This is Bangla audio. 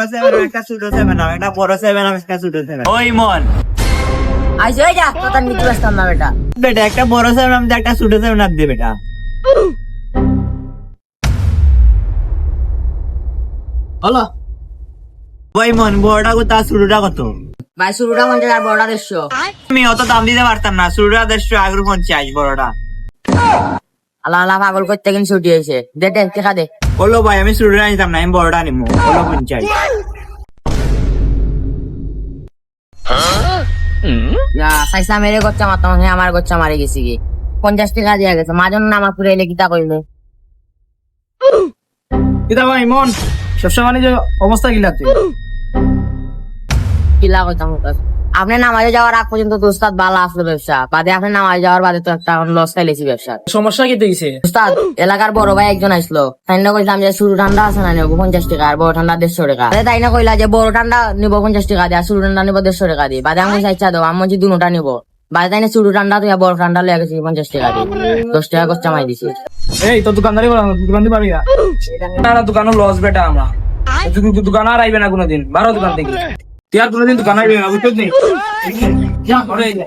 একটা ছোট সেভেন আপ, একটা বড় সেভেন আপ, একটা ছোট সেভেন। ওই মন আইসো যা কথা নিতে ব্যস্তাম না বেটা। বেটা একটা বড় সেভেন আপ, একটা ছোট সেভেন আপ দে বেটা। হলো ওই মন বড়টা কত আর ছোটটা কত? ভাই শুরুটা মন আর বড়টা 150। আমি অত দাম দিতে পারতাম না, ছোটটা 150, আগ্রহ 50, বড়টা। আল্লাহ আল্লাহ পাগল করতে গিয়ে ছুটি হয়েছে। দে দে টেকা দে। বললো ভাই আমি ছোটটা নিতাম না, আমি বড়টা নিবো। বলো 50। সাইসা মেরে গচ্চা মারতাম, হ্যাঁ আমার গচ্চা মারি গেছি কি 50 টাকা দিয়া গেছে। মাজন নামা পুরে এলে কিতা কইলে কিতা ভাই মন ব্যবসা বাণিজ্য অবস্থা কি লাগছে? কিলা কইতাম ওটা। আপনি নামাজে যাওয়ার আগ পর্যন্ত তো উস্তাদ ভালো আসলো ব্যবসা, বাদে আপনি নামাজে যাওয়ার বাদে তো একটা লস খাইলেছি ব্যবসা। সমস্যা কি হইছে? উস্তাদ এলাকার বড় ভাই একজন আসলো, তাই না কইলাম যে শুরু ঠান্ডা আছে না নেবো 50 টাকা, আর বড় ঠান্ডা 150 টাকা। তাই না কইলা যে বড় ঠান্ডা নিবো 50 টাকা দিয়ে, আর শুরু ঠান্ডা নিবো 150 টাকা দিয়ে। বাদে আমি চাইছা দাও আমি বলছি দুটা নিবো। বাদে তাই না শুরু ঠান্ডা তুই বড় ঠান্ডা লিয়ে গেছি 50 টাকা দিয়ে, 10 টাকা কষ্ট চামাই দিছি। এই তো দোকানদারি করা, দোকান দিতে পারবি না? দোকানও লস বেটা আমরা। দোকান আর আইবে না কোনোদিন, বারো দোকান থেকে। তুই আর কোনোদিন দোকান আইবে না, বুঝছিস নি? যা ঘরে যা।